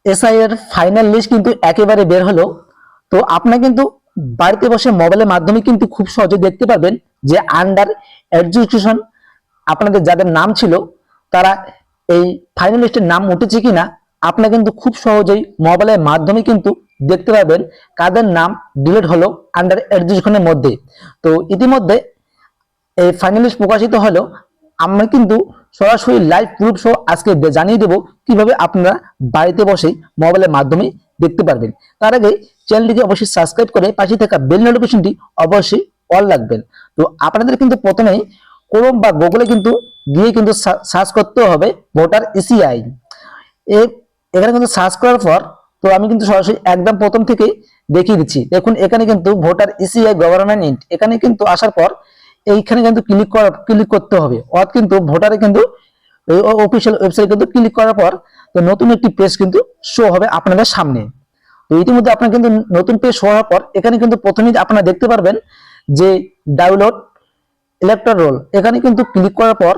SI এর final list কিন্তু একেবারে বের হলো। তো আপনারা কিন্তু বাড়িতে বসে মোবাইলের মাধ্যমে কিন্তু খুব সহজে দেখতে পারবেন যে আন্ডার এডুকেশন আপনাদের যাদের নাম ছিল তারা এই ফাইনাল লিস্টের নাম উঠেছে কিনা আপনারা কিন্তু খুব সহজেই মোবাইলের মাধ্যমে কিন্তু দেখতে পাবেন কাদের নাম ডিলিট হলো আন্ডার এডুকেশনের মধ্যে। তো ইতিমধ্যে এই ফাইনাল লিস্ট প্রকাশিত হলো। আমরা কিন্তু সরাসরি লাইভ প্রুফ সহ আজকে জানিয়ে দেব কিভাবে আপনারা বাড়িতে বসেই মোবাইলের মাধ্যমে দেখতে পারবেন। তার আগে চ্যানেলটিকে অবশ্যই সাবস্ক্রাইব করে পাশে থাকা বেল নোটিফিকেশনটি অবশ্যই অল রাখবেন। তো আপনাদের কিন্তু প্রথমেই ক্রোম বা গুগলে কিন্তু গিয়ে কিন্তু সার্চ করতে হবে ভোটার ইসিআই। এখানে কিন্তু সার্চ করার পর তো আমি কিন্তু সরাসরি একদম প্রথম থেকে দেখিয়ে দিচ্ছি। দেখুন এখানে কিন্তু ভোটার ইসিআই গভর্নমেন্ট ইন্ট এখানে কিন্তু আসার পর এইখানে কিন্তু ক্লিক করতে হবে। অর্থাৎ কিন্তু ভোটারে কিন্তু অফিসিয়াল ওয়েবসাইট কিন্তু ক্লিক করার পর তো নতুন একটি পেজ কিন্তু শো হবে আপনাদের সামনে। তো ইতিমধ্যে আপনার কিন্তু নতুন পেজ শো হওয়ার পর এখানে কিন্তু প্রথমেই আপনারা দেখতে পারবেন যে ডাউনলোড ইলেক্টর রোল এখানে কিন্তু ক্লিক করার পর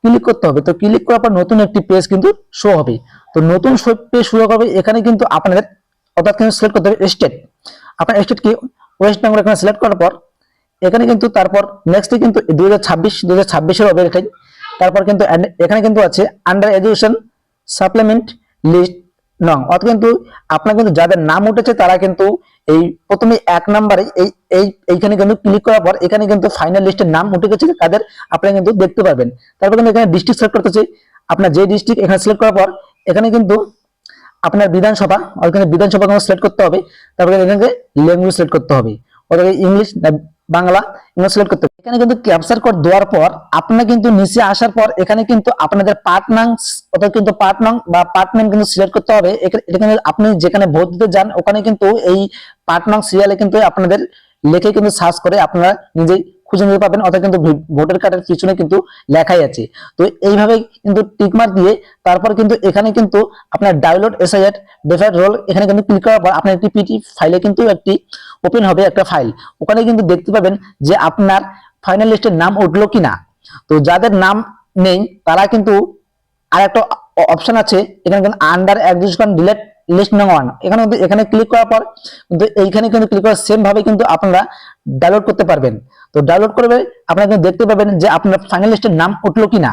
ক্লিক করতে হবে। তো ক্লিক করার পর নতুন একটি পেজ কিন্তু শো হবে। তো নতুন পেজ শুরু হবে এখানে কিন্তু আপনাদের অর্থাৎ কিন্তু সিলেক্ট করতে হবে স্টেট। আপনার স্টেট কি ওয়েস্ট বেঙ্গল এখানে সিলেক্ট করার পর এখানে কিন্তু তারপর নেক্সটে কিন্তু 2026 এর হবে এটাই। তারপর কিন্তু এখানে কিন্তু আছে আন্ডার এডুকেশন সাপ্লিমেন্ট লিস্ট নং। অর্থাৎ কিন্তু আপনার কিন্তু যাদের নাম উঠেছে তারা কিন্তু এই প্রথমে এক নম্বরে এইখানে কিন্তু ক্লিক করার পর এখানে কিন্তু ফাইনাল লিস্টের নাম উঠে গেছে তাদের আপনারা কিন্তু দেখতে পাবেন। তারপর কিন্তু এখানে ডিস্ট্রিক্ট সিলেক্ট করতেছে। আপনার যে ডিস্ট্রিক্ট এখানে সিলেক্ট করার পর এখানে কিন্তু আপনার বিধানসভা ওখানে বিধানসভা সিলেক্ট করতে হবে। তারপরে এখানে ল্যাঙ্গুয়েজ সিলেক্ট করতে হবে অথবা ইংলিশ না বাংলা এগুলো সিলেক্ট করতে হবে। এখানে কিন্তু ক্যাপচার কোড দেওয়ার পর আপনারা কিন্তু নিচে আসার পর এখানে কিন্তু আপনাদের পার্ট নং অথবা কিন্তু পার্ট নং বা পার্ট নেম কিন্তু সিলেক্ট করতে হবে। এখানে আপনি যেখানে ভোট দিতে যান ওখানে কিন্তু এই পার্ট নং সিরিয়ালে কিন্তু আপনাদের লিখে কিন্তু সার্চ করে আপনারা নিজেই খুঁজে নিতে পারবেন। অর্থাৎ কিন্তু ভোটার কার্ডের পিছনে কিন্তু লেখাই আছে। তো এইভাবে কিন্তু টিকমার্ক দিয়ে তারপর কিন্তু এখানে কিন্তু আপনার ডাউনলোড এসআইআর ডিফারেন্ট রোল এখানে কিন্তু ক্লিক করার পর আপনার একটি পিটি ফাইলে কিন্তু একটি ওপেন হবে একটা ফাইল। ওখানে কিন্তু দেখতে পাবেন যে আপনার ফাইনাল লিস্টের নাম উঠলো কিনা। তো যাদের নাম নেই তারা কিন্তু আর একটা অপশন আছে এখানে কিন্তু আন্ডার এক্সিকিউশন ডিলেট লিস্ট নং 1 এখানে ক্লিক করার পর কিন্তু এইখানে কিন্তু ক্লিক করার সেম ভাবে কিন্তু আপনারা ডাউনলোড করতে পারবেন। তো ডাউনলোড করবে আপনারা কিন্তু দেখতে পাবেন যে আপনার ফাইনাল লিস্টের নাম উঠলো কিনা।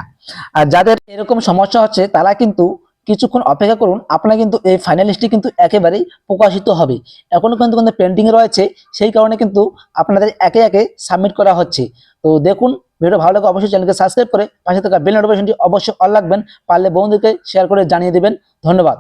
আর যাদের এরকম সমস্যা হচ্ছে তারা কিন্তু কিছুক্ষণ অপেক্ষা করুন। আপনার কিন্তু এই ফাইনাল লিস্টটি কিন্তু একেবারেই প্রকাশিত হবে। এখনো কিন্তু পেন্ডিং রয়েছে সেই কারণে কিন্তু আপনাদের একে একে সাবমিট করা হচ্ছে। তো দেখুন ভিডিও ভালো লাগে অবশ্যই চ্যানেলকে সাবস্ক্রাইব করে পাশে থাকা বেল নোটিফিকেশনটি অবশ্যই অল রাখবেন। পারলে বন্ধুদেরকে শেয়ার করে জানিয়ে দেবেন। ধন্যবাদ।